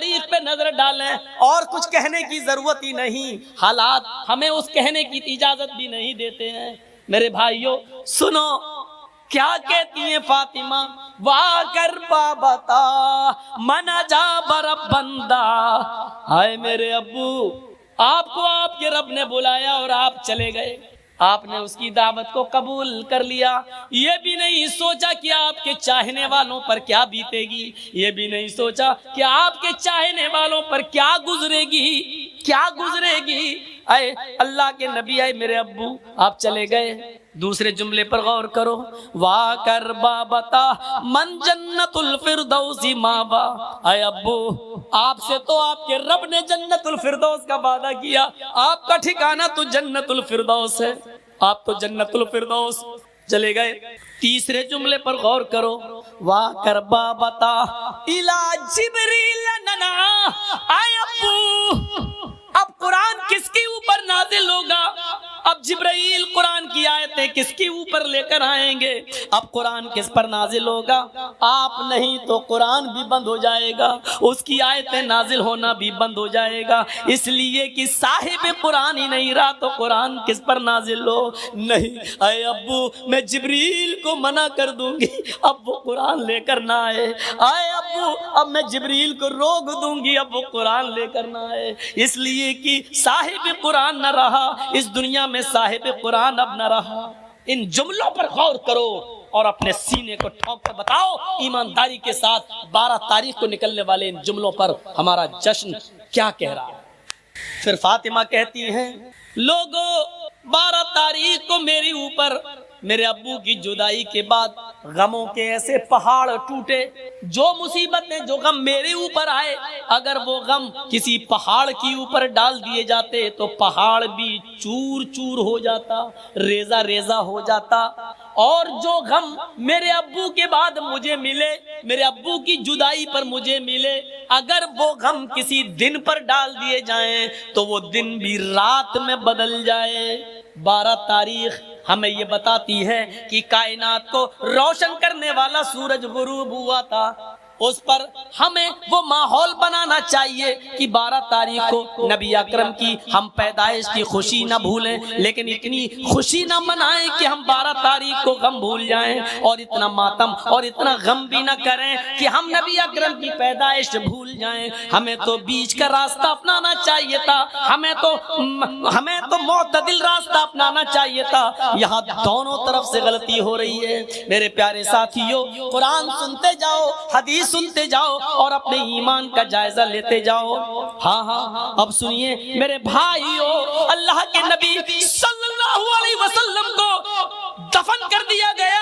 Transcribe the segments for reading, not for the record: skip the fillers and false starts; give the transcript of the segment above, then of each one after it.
تاریخ پہ نظر ڈالیں اور کچھ کہنے کی ضرورت ہی نہیں، حالات ہمیں اس کہنے کی اجازت بھی نہیں دیتے ہیں۔ میرے بھائیوں سنو کیا کہتی ہیں فاطمہ، وا کر بابتا من اجاب رب بندہ، ہائے میرے ابو آپ کو آپ کے رب نے بلایا اور آپ چلے گئے، آپ نے اس کی دعوت کو قبول کر لیا، یہ بھی نہیں سوچا کہ آپ کے چاہنے والوں پر کیا بیتے گی، یہ بھی نہیں سوچا کہ آپ کے چاہنے والوں پر کیا گزرے گی۔ اے اللہ کے نبی، اے میرے ابو آپ چلے گئے۔ دوسرے جملے پر غور کرو، وا کر بابتا من جنت الفردوس مابا، اے ابو آپ سے تو آپ کے رب نے جنت الفردوس کا وعدہ کیا، آپ کا ٹھکانہ تو جنت الفردوس ہے، آپ تو جنت الفردوس چلے گئے۔ تیسرے جملے پر غور کرو، وا کر بابتا الی جبریل ننا، اے ابو اب قرآن کس کے اوپر نازل ہوگا، اب جبرائیل قرآن کی آیتیں کس کے اوپر لے کر آئیں گے، اب قرآن کس پر نازل ہوگا، آپ نہیں تو قرآن بھی بند ہو جائے گا، اس کی آیتیں نازل ہونا بھی بند ہو جائے گا، اس لیے کہ صاحب قرآن ہی نہیں رہا تو قرآن کس پر نازل ہو، نہیں اے ابو میں جبریل کو منع کر دوں گی اب وہ قرآن لے کر نہ آئے، اے ابو اب میں جبریل کو روک دوں گی اب وہ قرآن لے کر نہ آئے، اس لیے کہ صاحب قرآن نہ رہا اس دنیا میں، صاحب قرآن اب نہ رہا۔ ان جملوں پر غور کرو اور اپنے سینے کو ٹھونک کر بتاؤ ایمانداری کے ساتھ 12 تاریخ کو نکلنے والے ان جملوں پر ہمارا جشن کیا کہہ رہا ہے۔ پھر فاطمہ کہتی ہیں، لوگوں 12 تاریخ کو میری اوپر میرے ابو کی جدائی کے بعد غموں کے ایسے پہاڑ ٹوٹے، جو مصیبتیں جو غم میرے اوپر آئے اگر وہ غم کسی پہاڑ کی اوپر ڈال دیے جاتے تو پہاڑ بھی چور چور ہو جاتا، ریزہ ریزہ ہو جاتا، اور جو غم میرے ابو کے بعد مجھے ملے، میرے ابو کی جدائی پر مجھے ملے، اگر وہ غم کسی دن پر ڈال دیے جائیں تو وہ دن بھی رات میں بدل جائے۔ 12 تاریخ ہمیں یہ بتاتی ہے کہ کائنات کو روشن کرنے والا سورج غروب ہوا تھا، اس پر ہمیں وہ ماحول بنانا چاہیے کہ 12 تاریخ کو نبی اکرم کی ہم پیدائش کی خوشی نہ بھولیں، لیکن اتنی خوشی نہ منائیں کہ ہم 12 تاریخ کو غم بھول جائیں، اور اتنا ماتم اور اتنا غم بھی نہ کریں کہ ہم نبی اکرم کی پیدائش بھول جائیں۔ ہمیں تو بیچ کا راستہ اپنانا چاہیے تھا، ہمیں تو معتدل راستہ اپنانا چاہیے تھا، یہاں دونوں طرف سے غلطی ہو رہی ہے۔ میرے پیارے ساتھیوں قرآن سنتے جاؤ، حدیث سنتے جاؤ اور اپنے ایمان کا جائزہ لیتے جاؤ۔ ہاں اب سنیے میرے بھائیوں، اللہ کے نبی صلی اللہ علیہ وسلم کو دفن کر دیا گیا،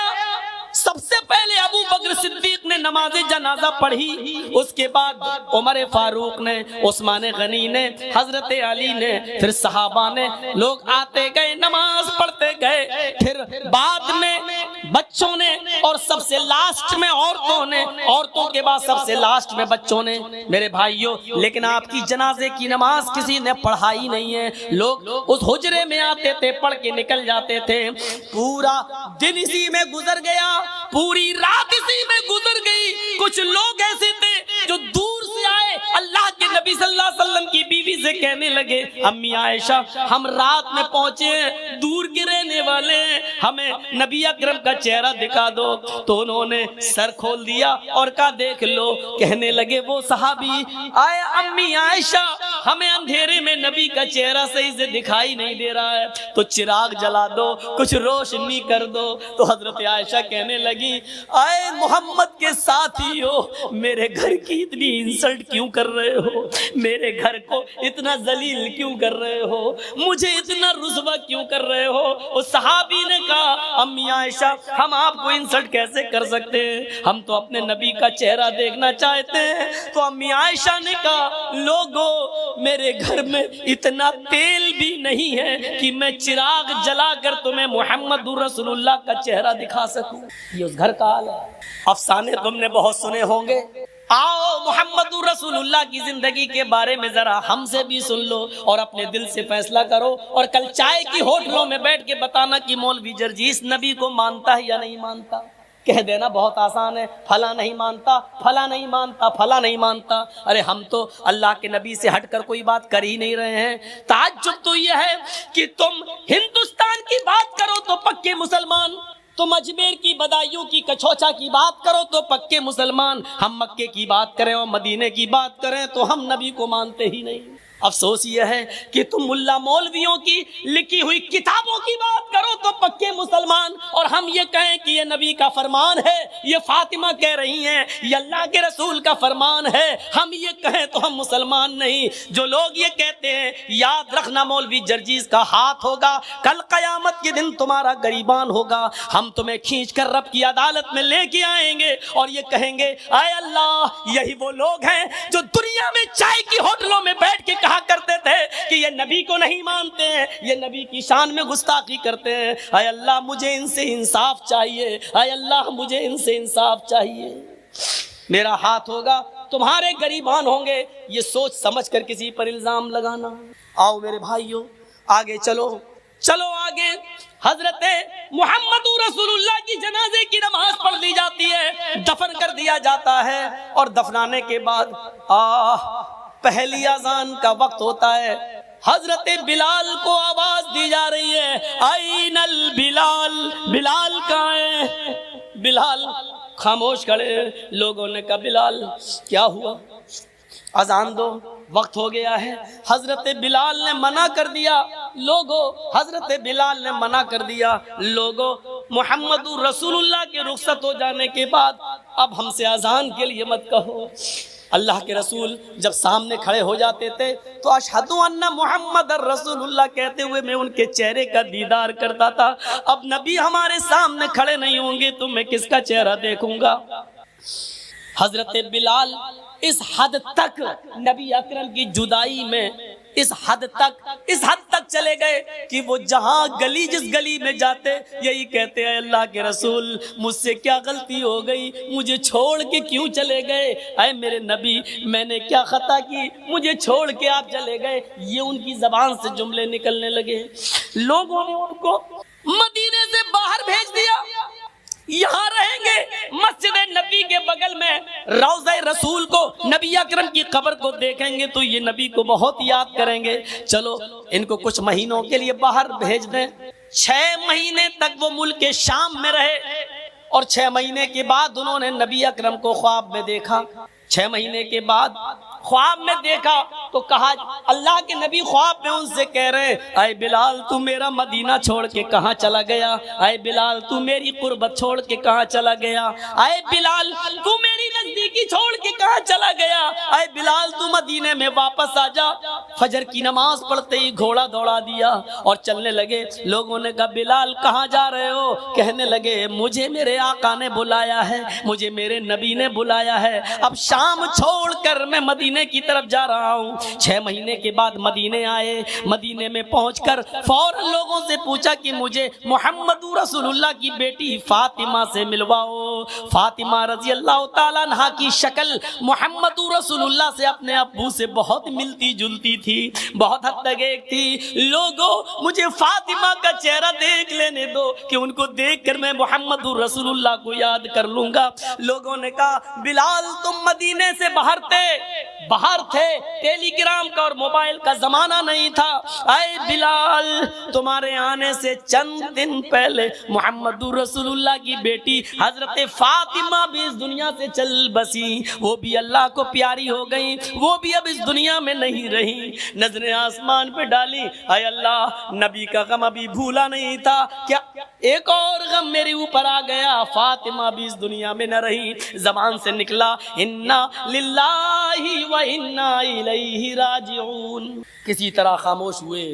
سب سے پہلے ابو بکر صدیق نے نماز جنازہ پڑھی، اس کے بعد عمر فاروق نے، عثمان غنی نے، حضرت علی نے، پھر صحابہ نے، لوگ آتے گئے نماز پڑھتے گئے، پھر بعد میں بچوں نے، اور سب سے لاسٹ میں عورتوں نے، عورتوں کے بعد سب سے لاسٹ میں بچوں نے۔ میرے بھائیوں لیکن آپ کی جنازے کی نماز کسی نے پڑھائی نہیں ہے، لوگ اس حجرے میں آتے تھے پڑھ کے نکل جاتے تھے، پورا دن اسی میں گزر گیا، پوری رات اسی میں گزر گئی۔ کچھ لوگ ایسے تھے جو دور سے آئے، اللہ کے نبی صلی اللہ علیہ وسلم کی بیوی سے کہنے لگے، امی عائشہ ہم رات میں پہنچے ہیں، دور کے رہنے والے ہیں، ہمیں نبی اکرم کا چہرہ دکھا دو، تو انہوں نے سر کھول دیا اور کہا دیکھ لو۔ کہنے لگے وہ صحابی، آئے امی عائشہ ہمیں اندھیرے میں نبی کا چہرہ صحیح سے دکھائی نہیں دے رہا ہے، تو چراغ جلا دو، کچھ روشنی کر دو۔ تو حضرت عائشہ کہنے لگی، آئے محمد کے ساتھیو میرے گھر کی اتنی انسلٹ کیوں کر رہے ہو، میرے گھر کو اتنا ذلیل کیوں کر رہے ہو، مجھے اتنا رسوا کیوں کر رہے ہو۔ اس صحابی نے کہا، امی عائشہ ہم آپ کو انسلٹ کیسے کر سکتے ہیں، ہم تو اپنے نبی کا چہرہ دیکھنا چاہتے ہیں۔ تو امی عائشہ نے کہا، لوگو میرے گھر میں اتنا تیل بھی نہیں ہے کہ میں چراغ جلا کر تمہیں محمد رسول اللہ کا چہرہ دکھا سکوں۔ یہ اس گھر کا حال ہے۔ افسانے تم نے بہت سنے ہوں گے، آؤ محمد رسول اللہ کی زندگی کے بارے میں ذرا ہم سے بھی سن لو اور اپنے دل سے فیصلہ کرو، اور کل چائے کی ہوٹلوں میں بیٹھ کے بتانا کہ مولوی جرجیس نبی کو مانتا ہے یا نہیں مانتا۔ کہہ دینا بہت آسان ہے، فلاں نہیں مانتا، فلاں نہیں مانتا، فلاں نہیں مانتا۔ ارے ہم تو اللہ کے نبی سے ہٹ کر کوئی بات کر ہی نہیں رہے ہیں۔ تعجب تو یہ ہے کہ تم ہندوستان کی بات کرو تو پکے مسلمان، تم اجمیر کی بدایوں کی کچھوچا کی بات کرو تو پکے مسلمان، ہم مکے کی بات کریں اور مدینے کی بات کریں تو ہم نبی کو مانتے ہی نہیں۔ افسوس یہ ہے کہ تم ملا مولویوں کی لکھی ہوئی کتابوں کی بات کرو تو پکے مسلمان، اور ہم یہ کہیں کہ یہ نبی کا فرمان ہے، یہ فاطمہ کہہ رہی ہیں یہ اللہ کے رسول کا فرمان ہے، ہم یہ کہیں تو ہم مسلمان نہیں۔ جو لوگ یہ کہتے ہیں یاد رکھنا مولوی جرجیز کا ہاتھ ہوگا، کل قیامت کے دن تمہارا گریبان ہوگا، ہم تمہیں کھینچ کر رب کی عدالت میں لے کے آئیں گے اور یہ کہیں گے اے اللہ یہی وہ لوگ ہیں جو دنیا میں چائے کی ہوٹلوں میں بیٹھ کے کہا کرتے تھے کہ یہ نبی کو نہیں مانتے ہیں، یہ نبی کی شان میں گستاخی کرتے ہیں، اے اللہ مجھے ان سے انصاف چاہیے، اے اللہ مجھے ان سے انصاف چاہیے۔ میرا ہاتھ ہوگا تمہارے گریبان ہوں گے، یہ سوچ سمجھ کر کسی پر الزام لگانا۔ آؤ میرے بھائیوں آگے چلو آگے۔ حضرت محمد رسول اللہ کی جنازے کی نماز پڑھ لی جاتی ہے، دفن کر دیا جاتا ہے، اور دفنانے کے بعد پہلی اذان کا وقت ہوتا ہے، حضرت بلال کو آواز دی جا رہی ہے این البلال، بلال کہاں ہے؟ بلال خاموش کھڑے، لوگوں نے کہا بلال کیا ہوا؟ اذان دو، وقت ہو گیا ہے۔ حضرت بلال نے منع کر دیا، حضرت بلال نے منع کر دیا، لوگوں محمد رسول اللہ کے رخصت ہو جانے کے بعد اب ہم سے اذان کے لیے مت کہو۔ اللہ کے رسول جب سامنے کھڑے ہو جاتے تھے تو اشہد ان محمد رسول اللہ کہتے ہوئے میں ان کے چہرے کا دیدار کرتا تھا۔ اب نبی ہمارے سامنے کھڑے نہیں ہوں گے تو میں کس کا چہرہ دیکھوں گا؟ حضرت بلال اس حد تک نبی اکرم کی جدائی میں اس حد تک چلے گئے کہ وہ جہاں گلی جس گلی میں جاتے یہی کہتے ہیں اللہ کے رسول مجھ سے کیا غلطی ہو گئی، مجھے چھوڑ کے کیوں چلے گئے؟ اے میرے نبی میں نے کیا خطا کی، مجھے چھوڑ کے آپ چلے گئے؟ یہ ان کی زبان سے جملے نکلنے لگے۔ لوگوں نے ان کو مدینے سے باہر بھیج دیا، یہاں رہیں گے، مسجد نبی کے بغل میں روضہ رسول کو، نبی اکرم کی قبر کو دیکھیں گے تو یہ نبی کو بہت یاد کریں گے۔ چلو ان کو کچھ مہینوں کے لیے باہر بھیج دیں۔ 6 مہینے تک وہ ملک شام میں رہے، اور 6 مہینے کے بعد انہوں نے نبی اکرم کو خواب میں دیکھا۔ 6 مہینے کے بعد خواب میں دیکھا تو کہا، اللہ کے نبی خواب میں ان سے کہہ رہے اے بلال تو میرا مدینہ چھوڑ کے کہاں چلا گیا؟ اے بلال تو میری قربت چھوڑ کے کہاں چلا گیا؟ اے بلال تو میری نزدیکی چھوڑ کے کہاں چلا گیا؟ اے بلال تو مدینے میں واپس آ جا۔ فجر کی نماز پڑھتے ہی گھوڑا دوڑا دیا اور چلنے لگے۔ لوگوں نے کہا بلال کہاں جا رہے ہو؟ کہنے لگے مجھے میرے آقا نے بلایا ہے، مجھے میرے نبی نے بلایا ہے، اب شام چھوڑ کر میں مدینے کی طرف جا رہا ہوں۔ 6 مہینے کے بعد مدینے آئے، مدینے میں پہنچ کر فوراً لوگوں سے پوچھا کہ مجھے محمد رسول اللہ کی بیٹی فاطمہ سے ملواؤ۔ فاطمہ رضی اللہ تعالیٰ عنہا کی شکل محمد رسول اللہ سے اپنے ابو سے بہت ملتی جلتی تھی، بہت حد تک ایک تھی۔ لوگوں مجھے فاطمہ کا چہرہ دیکھ لینے دو کہ ان کو دیکھ کر میں محمد رسول اللہ کو یاد کر لوں گا۔ لوگوں نے کہا بلال تم مدینے سے باہر تھے، ٹیلی گرام کا اور موبائل کا زمانہ نہیں تھا۔ اے بلال تمہارے آنے سے چند دن پہلے محمد رسول اللہ کی بیٹی حضرت فاطمہ بھی اس دنیا سے چل بسی، وہ بھی اللہ کو پیاری ہو گئی، وہ بھی اب اس دنیا میں نہیں رہی۔ نظریں آسمان پہ ڈالی، اے اللہ نبی کا غم ابھی بھولا نہیں تھا، کیا ایک اور غم میرے اوپر آ گیا؟ فاطمہ بھی اس دنیا میں نہ رہی۔ زبان سے نکلا انا للہ و انا الیہ راجعون۔ کسی طرح خاموش ہوئے،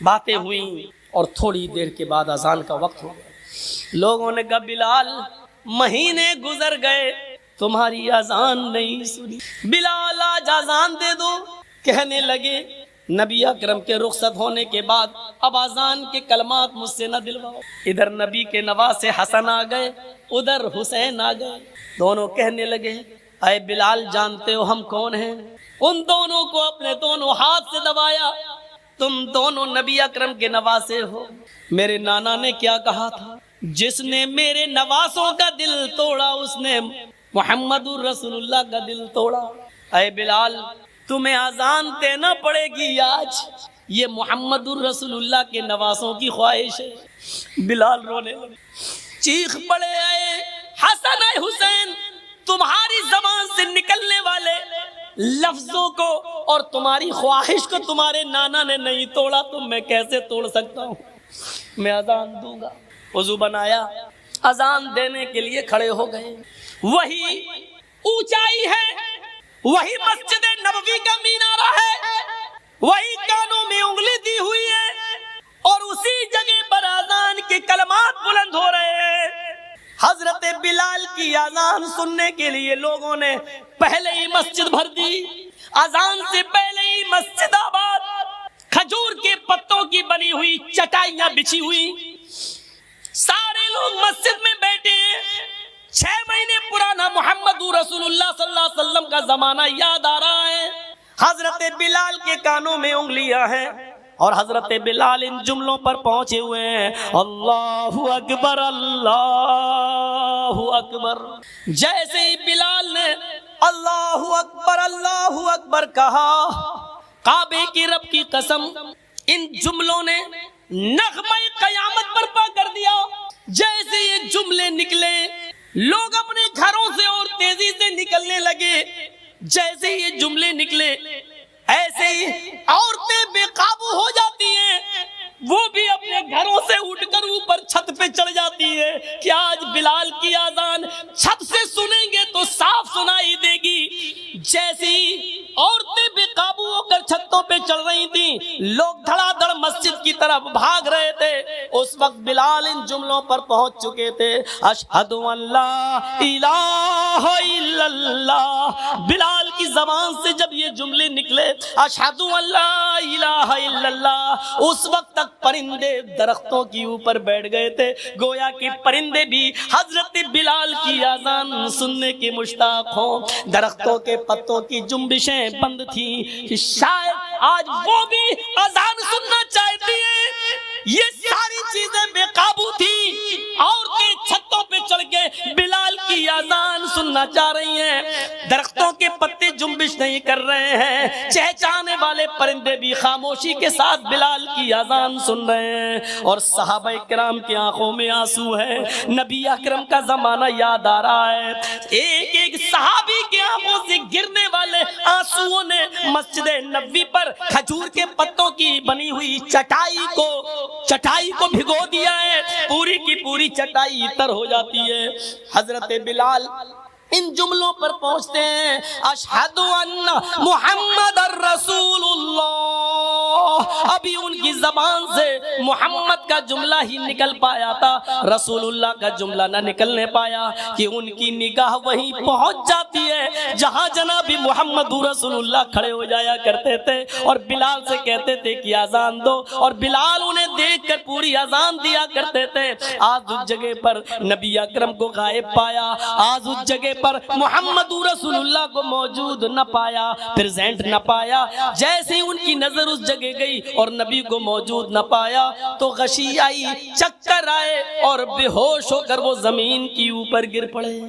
باتیں ہوئیں، اور تھوڑی دیر کے بعد اذان کا وقت ہو گیا۔ لوگوں نے کہا بلال مہینے گزر گئے تمہاری اذان نہیں سنی، بلال آج اذان دے دو۔ کہنے لگے نبی اکرم کے رخصت ہونے کے بعد اب اذان کے کلمات مجھ سے نہ دلواؤ۔ ادھر نبی کے نواسے حسن آ گئے، ادھر حسین آ گئے۔ دونوں کہنے لگے اے بلال جانتے ہو ہم کون ہیں؟ ان دونوں کو اپنے دونوں ہاتھ سے دبایا، تم دونوں نبی اکرم کے نواسے ہو۔ میرے نانا نے کیا کہا تھا؟ جس نے میرے نواسوں کا دل توڑا اس نے محمد الرسول اللہ کا دل توڑا۔ اے بلال تمہیں اذان دینا پڑے گی آج، یہ محمد الرسول اللہ کے نواسوں کی خواہش ہے۔ بلال رونے لگے، چیخ پڑے، اے حسن اے حسین، تمہاری زبان سے نکلنے والے لفظوں کو اور تمہاری خواہش کو تمہارے نانا نے نہیں توڑا تو میں کیسے توڑ سکتا ہوں؟ میں اذان دوں گا۔ وضو بنایا، اذان دینے کے لیے کھڑے ہو گئے۔ وہی اونچائی ہے، وہی مسجد نبوی کا مینارہ ہے، وہی کانوں میں انگلی دی ہوئی ہے، اور اسی جگہ پر اذان کے کلمات بلند ہو رہے ہیں۔ حضرت بلال کی اذان سننے کے لیے لوگوں نے پہلے ہی مسجد بھر دی۔ اذان سے پہلے ہی مسجد آباد، کھجور کے پتوں کی بنی ہوئی چٹائیاں بچھی ہوئی، سارے لوگ مسجد میں بیٹھے ہیں۔ 6 مہینے پرانا محمد رسول اللہ صلی اللہ علیہ وسلم کا زمانہ یاد آ رہا ہے۔ حضرت بلال کے کانوں میں انگلیاں ہیں اور حضرت بلال ان جملوں پر پہنچے ہوئے ہیں، اللہ اکبر اللہ اکبر۔ جیسے ہی بلال نے اللہ اکبر کہا، کعبے کی رب کی قسم ان جملوں نے نغمہ قیامت برپا کر دیا۔ جیسے یہ جملے نکلے لوگ اپنے گھروں سے اور تیزی سے نکلنے لگے۔ جیسے یہ جملے نکلے ایسے ہی عورتیں بے قابو ہو جاتی ہیں، وہ بھی اپنے گھروں سے اٹھ کر اوپر چھت پہ چڑھ جاتی ہے کہ آج بلال کی اذان چھت سے سنیں گے تو صاف سنائی دے گی۔ جیسی عورتیں بے قابو ہو کر چھتوں پہ چڑھ رہی تھیں، لوگ دھڑا دھڑ مسجد کی طرف بھاگ رہے تھے، اس وقت بلال ان جملوں پر پہنچ چکے تھے، اشہد ان لا الہ الا اللہ۔ بلال کی زبان سے جب یہ جملے نکلے اشہد ان لا الہ الا اللہ، اس وقت تک پرندے درختوں کی اوپر بیٹھ گئے تھے، گویا کہ پرندے بھی حضرت بلال کی اذان سننے کے مشتاق ہوں۔ درختوں کے پتوں کی جنبشیں بند تھیں کہ شاید آج وہ بھی اذان سننا چاہتی ہیں۔ یہ ساری چیزیں بے قابو تھی، عورتیں چھتوں پہ چڑھ کے بلال کی اذان سننا چاہ رہی ہیں، درختوں کے پتے جنبش نہیں کر رہے ہیں، چہچانے والے پرندے بھی خاموشی کے ساتھ بلال کی اذان سن رہے ہیں، اور صحابہ کرام کی آنکھوں میں آنسو ہے۔ نبی اکرم کا زمانہ یاد آ رہا ہے، ایک ایک صحابی کی آنکھوں سے گرنے والے آنسوؤں نے مسجد نبوی پر کھجور کے پتوں کی بنی ہوئی چٹائی کو بھگو دیا ہے، پوری کی پوری چٹائی تر ہو جاتی ہے۔ حضرت بلال ان جملوں پر پہنچتے ہیں، اشہد ان محمد الرسول اللہ۔ ابھی ان کی زبان سے محمد کا جملہ ہی نکل پایا تھا، رسول اللہ کا جملہ نہ نکلنے پایا کہ ان کی نگاہ وہیں پہنچ جاتی ہے جہاں جناب محمد رسول اللہ کھڑے ہو جایا کرتے تھے اور بلال سے کہتے تھے کہ اذان دو، اور بلال انہیں دیکھ کر پوری اذان دیا کرتے تھے۔ آج اس جگہ پر نبی اکرم کو غائب پایا، آج اس جگہ پر محمد رسول اللہ کو موجود نہ پایا، پریزنٹ نہ پایا۔ جیسے ان کی نظر اس جگہ گئی اور نبی کو موجود نہ پایا تو غشی آئی، چکر آئے اور بے ہوش ہو کر وہ زمین کی اوپر گر پڑے۔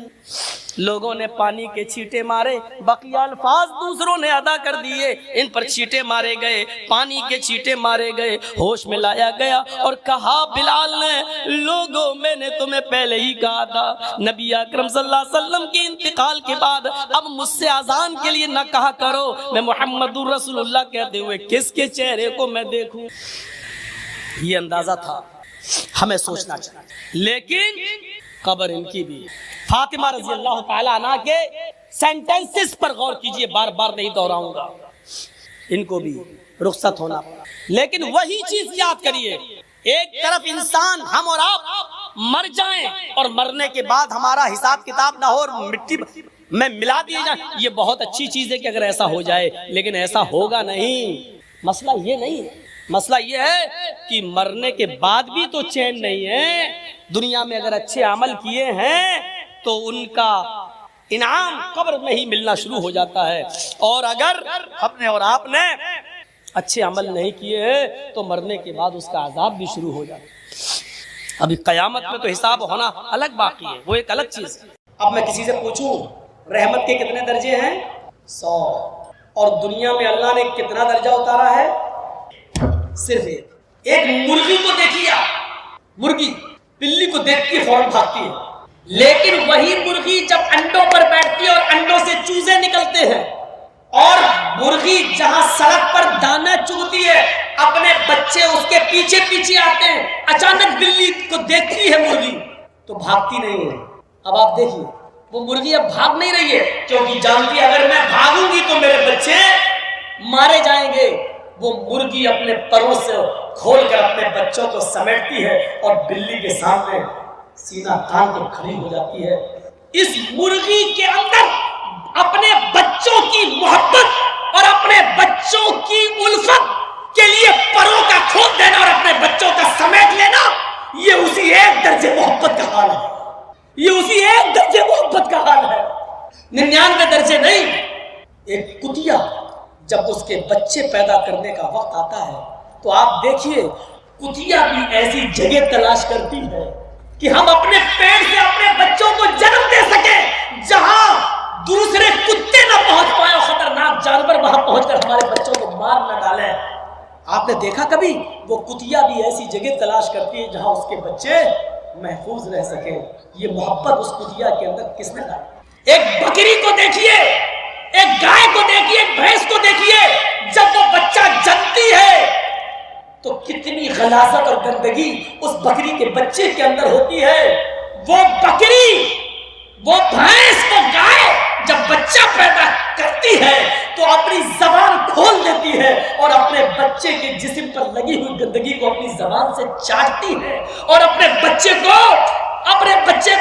لوگوں نے پانی کے چھینٹے مارے، بقیہ الفاظ دوسروں نے ادا کر دیے، ان پر چھینٹے مارے گئے، پانی کے چھینٹے مارے گئے، ہوش میں لایا گیا اور کہا بلال نے، لوگوں میں نے تمہیں پہلے ہی کہا تھا، نبی اکرم صلی اللہ علیہ وسلم کے انتقال کے بعد اب مجھ سے اذان کے لیے نہ کہا کرو، میں محمد رسول اللہ کہتے ہوئے کس کے چہرے کو میں دیکھوں۔ یہ اندازہ تھا، ہمیں سوچنا چاہیے، لیکن قبر ان کی بھی۔ فاطمہ رضی اللہ تعالیٰ عنہ کے سینٹنسز پر غور کیجئے، بار بار نہیں دہراؤں گا، ان کو بھی رخصت ہونا پڑا، لیکن وہی چیز یاد کریے، ایک طرف انسان ہم اور آپ مر جائیں اور مرنے کے بعد ہمارا حساب کتاب نہ ہو اور مٹی میں ملا دیے جائیں، یہ بہت اچھی چیز ہے کہ اگر ایسا ہو جائے، لیکن ایسا ہوگا نہیں۔ مسئلہ یہ نہیں ہے، مسئلہ یہ ہے کہ مرنے کے بعد بھی تو چین نہیں ہے۔ دنیا میں اگر اچھے عمل کیے ہیں تو ان کا انعام قبر میں ہی ملنا شروع ہو جاتا ہے، اور اگر ہم نے اور آپ نے اچھے عمل نہیں کیے ہیں تو مرنے کے بعد اس کا عذاب بھی شروع ہو جاتا ہے۔ ابھی قیامت میں تو حساب ہونا الگ باقی ہے، وہ ایک الگ چیز ہے۔ اب میں کسی سے پوچھوں رحمت کے کتنے درجے ہیں؟ 100۔ اور دنیا میں اللہ نے کتنا درجہ اتارا ہے؟ صرف ایک مرغی کو دیکھیے آپ، مرغی بلی کو دیکھتی ہے فوراً بھاگتی ہے، لیکن وہی مرغی جب انڈوں پر بیٹھتی ہے اور انڈوں سے چوزے نکلتے ہیں، اور مرغی جہاں سڑک پر دانا چگتی ہے اپنے بچے اس کے پیچھے پیچھے آتے ہیں، اچانک بلی کو دیکھتی ہے مرغی تو بھاگتی نہیں ہے۔ اب آپ دیکھیے وہ مرغی اب بھاگ نہیں رہی ہے کیونکہ جانتی ہے اگر میں بھاگوں گی تو میرے بچے مارے جائیں گے۔ وہ مرغی اپنے پروں سے کھول کر اپنے بچوں کو سمیٹتی ہے اور بلی کے سامنے سینہ تان کے کھڑی ہو جاتی ہے۔ اس مرغی کے اندر اپنے بچوں کی محبت اور اپنے بچوں کی الفت کے لیے پروں کا کھول دینا اور اپنے بچوں کا سمیٹ لینا، یہ اسی ایک درجے محبت کا حال ہے، یہ اسی ایک درجے محبت کا حال ہے، 99 درجے نہیں۔ ایک کتیا جب اس کے بچے پیدا کرنے کا وقت آتا ہے تو آپ دیکھیے کتیا بھی ایسی جگہ تلاش کرتی ہے کہ ہم اپنے پیٹ سے اپنے بچوں کو جنم دے سکیں جہاں دوسرے کتے نہ پہنچ پائے اور خطرناک جانور وہاں پہنچ کر ہمارے بچوں کو مار نہ ڈالیں۔ آپ نے دیکھا کبھی؟ وہ کتیا بھی ایسی جگہ تلاش کرتی ہے جہاں اس کے بچے محفوظ رہ سکیں۔ یہ محبت اس کتیا کے اندر کس نے ڈالی؟ ایک بکری کو دیکھیے، ایک گائے کو دیکھیے، ایک بھینس کو دیکھیے، جب وہ بچہ جنتی ہے تو کتنی غلاظت اور گندگی اس بکری کے بچے کے اندر ہوتی ہے۔ وہ بکری، وہ بھینس، وہ گائے جب بچہ پیدا کرتی ہے تو اپنی زبان کھول دیتی ہے اور اپنے بچے کے جسم پر لگی ہوئی گندگی کو اپنی زبان سے چاٹتی ہے اور اپنے بچے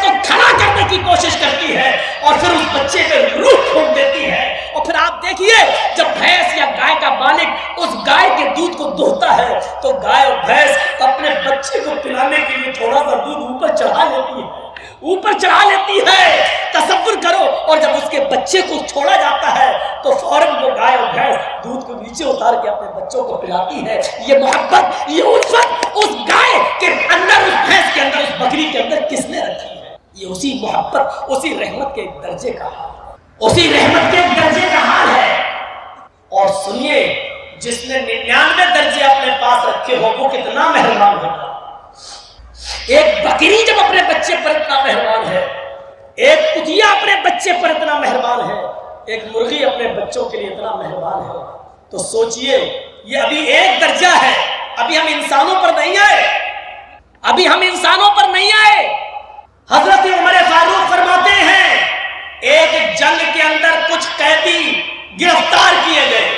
کو کھڑا کرنے کی کوشش کرتی ہے اور پھر اس بچے پہ روح پھونک دیتی ہے۔ اور پھر آپ دیکھیے جب بھینس یا گائے کا مالک اس گائے کے دودھ کو دوہتا ہے تو گائے اور بھینس اپنے بچے کو پلانے کے لیے تھوڑا سا دودھ اوپر چڑھا لیتی ہے، تصور کرو۔ اور جب اس کے بچے کو چھوڑا جاتا ہے تو فوراً وہ گائے اور بھینس دودھ کو نیچے اتار کے اپنے بچوں کو پلاتی ہے۔ یہ محبت، یہ الفت اس گائے کے اندر، اس بھینس کے اندر، اس بکری کے اندر کس نے رکھی ہے؟ یہ اسی محبت، اسی رحمت کے ایک درجے کا حال، اسی رحمت کے ایک درجے کا حال ہے۔ اور سنیے جس نے 99 درجے اپنے پاس رکھے ہو وہ کتنا مہربان ہوگا۔ ایک بکری جب اپنے بچے پر اتنا مہربان ہے، ایک کتیا اپنے بچے پر اتنا مہربان ہے، ایک مرغی اپنے بچوں کے لیے اتنا مہربان ہے، تو سوچئے یہ ابھی ایک درجہ ہے، ابھی ہم انسانوں پر نہیں آئے۔ حضرت عمر فاروق فرماتے ہیں ایک جنگ کے اندر کچھ قیدی گرفتار کیے گئے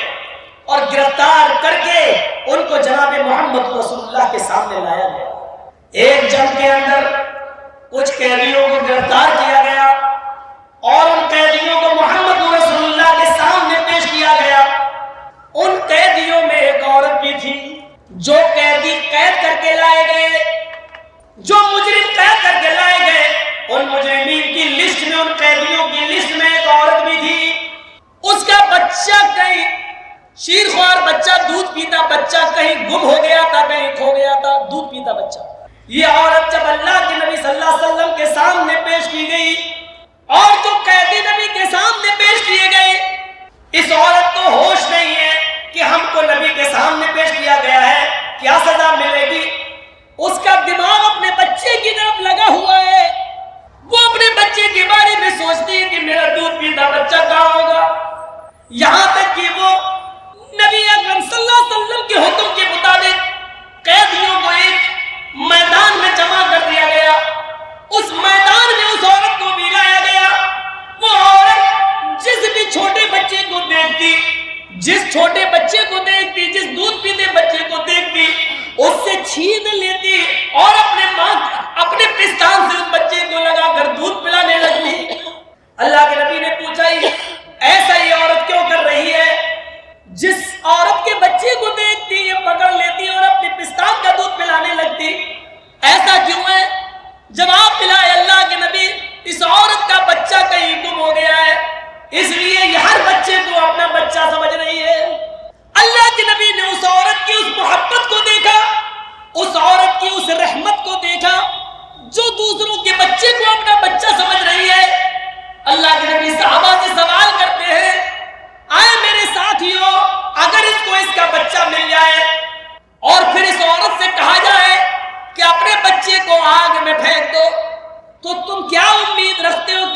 اور گرفتار کر کے ان کو جناب محمد رسول اللہ کے سامنے لایا گیا۔ ایک جنگ کے اندر کچھ قیدیوں کو گرفتار کیا گیا اور ان قیدیوں کو محمد رسول اللہ کے سامنے پیش کیا گیا۔ ان قیدیوں میں ایک عورت بھی تھی۔ جو قیدی قید کر کے لائے گئے، جو مجرم قید کر کے لائے گئے، ان مجرمین کی لسٹ میں، ان قیدیوں کی لسٹ میں ایک عورت بھی تھی۔ اس کا بچہ کہیں شیرخوار بچہ، دودھ پیتا بچہ کہیں گم ہو گیا تھا، کہیں کھو گیا تھا، دودھ پیتا بچہ۔ یہ عورت جب اللہ کے نبی صلی اللہ علیہ وسلم کے سامنے پیش کی گئی اور جو قیدی نبی کے سامنے پیش کیے گئے، اس عورت کو ہوش نہیں ہے کہ ہم کو نبی کے سامنے پیش کیا گیا ہے، کیا سزا ملے گی۔ اس کا دماغ اپنے بچے کی طرف لگا ہوا ہے، وہ اپنے بچے کے بارے میں سوچتی ہے کہ میرا دودھ پیتا بچہ کہاں ہوگا۔ یہاں تک کہ وہ نبی اکرم صلی اللہ علیہ وسلم کے حکم کے مطابق قیدیوں کو ایک میدان میں جمع کر دیا گیا، اس میدان میں اس عورت کو بھی لایا گیا۔ وہ عورت جس بھی چھوٹے بچے کو دیکھتی، جس چھوٹے بچے کو دیکھتی، جس دودھ پیتے بچے کو دیکھتی، اس سے چھین لیتی اور اپنے پستان سے اس بچے کو لگا کر دودھ پلانے لگتی۔ اللہ کے نبی نے پوچھا ایسا یہ عورت کیوں کر رہی ہے؟ جس عورت کے بچے کو دیکھتی یہ پکڑ لیتی اور اپنے پستان کا دودھ پلانے لگتی، ایسا کیوں ہے؟ جواب دلائے اللہ کے نبی، اس عورت کا بچہ کہیں گم ہو گیا ہے، اس لیے یہ ہر بچے کو اپنا بچہ سمجھ رہی ہے۔ اللہ کے نبی نے اس عورت کی اس محبت کو دیکھا، اس عورت کی اس رحمت کو دیکھا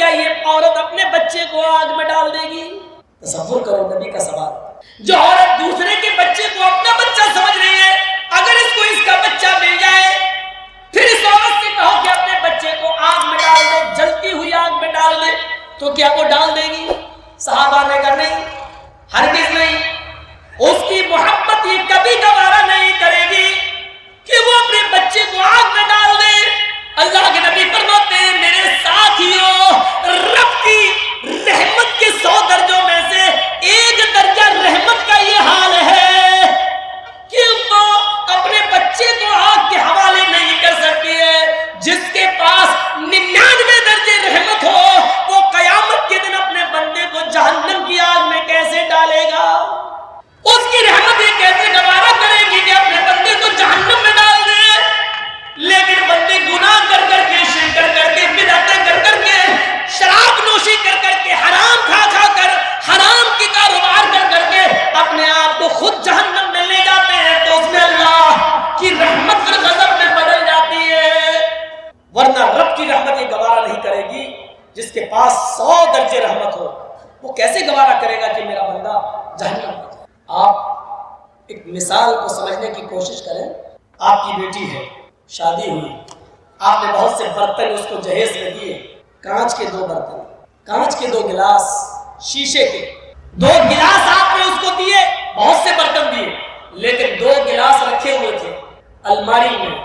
کیا یہ عورت اپنے بچے کو آگ میں ڈال دے گی؟ تصور کرو نبی کا سوال. جو عورت دوسرے کے بچے کو اپنا بچہ سمجھ رہی ہے، اگر اس کو اس کا بچہ مل جائے پھر اس عورت سے کہو کہ اپنے بچے کو آگ میں ڈال دے، جلتی ہوئی آگ میں ڈال دے، تو کیا وہ ڈال دے گی؟ صحابہ نے کہا نہیں، ہرگز نہیں. اس کی محبت یہ کبھی گوارا نہیں کرے گی کہ وہ اپنے بچے کو آگ میں ڈال دے. اللہ کے نبی فرماتے ہیں میرے ساتھیوں، رب کی رحمت کے 100 درجوں میں سے ایک درجہ رحمت کا یہ حال ہے کہ وہ اپنے بچے کو آگ کے حوالے نہیں کر سکتی ہے. جس کے پاس 99 درجے رحمت ہو وہ قیامت کے دن اپنے بندے کو جہنم کی آگ میں کیسے ڈالے گا؟ اس کی رحمت یہ کیسے گوارا کرے گی کہ اپنے بندے کو جہنم میں ڈال دے؟ لیکن بندے گناہ کر کر کے، شرک کر کر کے، بدعتیں کر کر کے، شراب نوشی کر کر کے، حرام کھا کھا کر، حرام کی کاروبار کر کر کے اپنے آپ کو خود جہنم میں لے جاتے ہیں، تو اس میں اللہ کی رحمت پھر غضب میں بدل جاتی ہے. ورنہ رب کی رحمت یہ گوارا نہیں کرے گی. جس کے پاس 100 درجے رحمت ہو وہ کیسے گوارا کرے گا کہ میرا بندہ جہنم میں جائے؟ آپ ایک مثال کو سمجھنے کی کوشش کریں. آپ کی بیٹی ہے، شادی ہوئی، آپ نے بہت سے برتن اس کو جہیز میں دیے، کانچ کے 2 برتن، کانچ کے 2 گلاس، شیشے کے 2 گلاس آپ نے اس کو دیے، بہت سے برتن دیے، لیکن 2 گلاس رکھے ہوئے تھے الماری میں،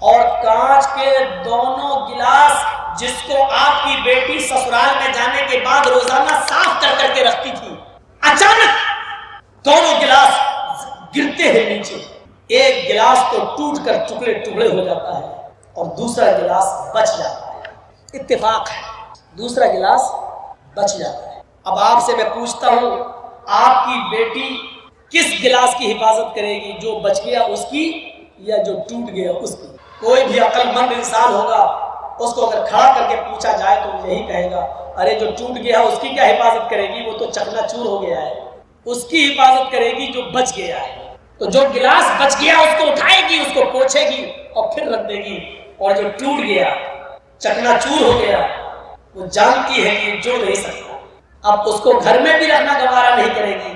اور کانچ کے دونوں گلاس جس کو آپ کی بیٹی سسرال میں جانے کے بعد روزانہ صاف کر کر کے رکھتی تھی، اچانک دونوں گلاس گرتے ہیں نیچے. ایک گلاس تو ٹوٹ کر ٹکڑے ٹکڑے ہو جاتا ہے اور دوسرا گلاس بچ جاتا ہے. اتفاق ہے، دوسرا گلاس بچ جاتا ہے. اب آپ سے میں پوچھتا ہوں، آپ کی بیٹی کس گلاس کی حفاظت کرے گی؟ جو بچ گیا اس کی یا جو ٹوٹ گیا اس کی؟ کوئی بھی عقل مند انسان ہوگا، اس کو اگر کھڑا کر کے پوچھا جائے تو یہی کہے گا ارے جو ٹوٹ گیا اس کی کیا حفاظت کرے گی، وہ تو چکنا چور ہو گیا ہے. اس کی حفاظت کرے گی جو بچ گیا ہے. تو جو گلاس بچ گیا اس کو اٹھائے گی، اس کو پوچھے گی اور پھر رکھ دے گی، اور جو ٹوٹ گیا، چکنا چور ہو گیا، وہ جانتی ہے کہ جو نہیں سکتا. اب اس کو گھر میں بھی رکھنا گوارا نہیں کرے گی.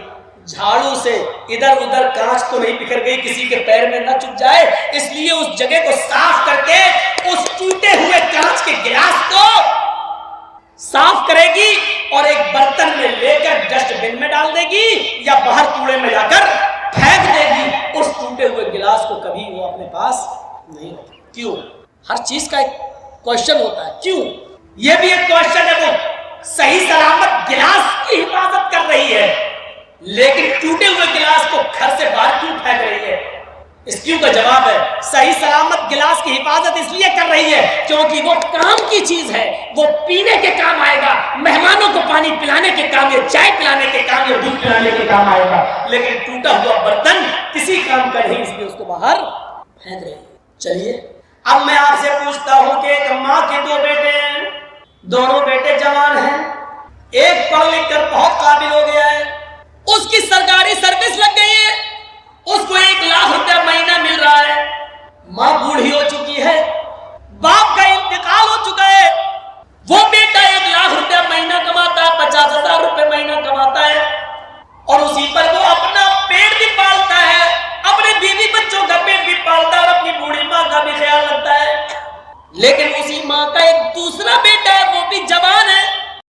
جھاڑو سے ادھر ادھر کانچ تو نہیں بکھر گئی کسی کے پیر میں نہ چپ جائے، اس لیے اس جگہ کو صاف کر کے اس ٹوٹے ہوئے کانچ کے گلاس کو صاف کرے گی اور ایک برتن میں لے کر ڈسٹ بن میں ڈال دے گی یا باہر کوڑے میں جا کر پھینک دے گی. اس ٹوٹے ہوئے گلاس کو کبھی وہ اپنے پاس نہیں رکھے. کیوں؟ ہر چیز کا ایک کوشچن ہوتا ہے. کیوں؟ یہ بھی ایک کوشچن ہے. وہ صحیح سلامت گلاس کی حفاظت کر رہی ہے لیکن ٹوٹے ہوئے گلاس کو گھر سے باہر کیوں پھینک رہی ہے؟ اس کیوں کا جواب ہے صحیح سلامت گلاس کی حفاظت اس لیے کر رہی ہے کیونکہ وہ کام کی چیز ہے، وہ پینے کے کام آئے گا، مہمانوں کو پانی پلانے کے کام یا چائے پلانے کے کام یا دودھ پلانے کے کام آئے گا. لیکن ٹوٹا ہوا برتن کسی کام کا نہیں، اس لیے اس کو باہر پھینک رہے. چلیے اب میں آپ سے پوچھتا ہوں کہ ایک ماں کے 2 بیٹے ہیں، دونوں بیٹے جوان ہیں، ایک پڑھ لکھ کر بہت قابل ہو گیا ہے، اس کی سرکاری سروس لگ گئی ہے، اس کو 1 لاکھ روپیہ مہینہ مل رہا ہے. ماں بوڑھی ہو چکی ہے، باپ کا انتقال ہو چکا ہے، وہ بیٹا 1 لاکھ روپیہ مہینہ کماتا ہے، 50,000 روپے مہینہ کماتا ہے، اور اسی پر وہ اپنا پیٹ بھی پالتا ہے، اپنے بیوی بچوں کا پیٹ بھی پالتا ہے اور اپنی بوڑھی ماں کا بھی خیال رکھتا ہے. لیکن اسی ماں کا ایک دوسرا بیٹا ہے، وہ بھی جوان ہے،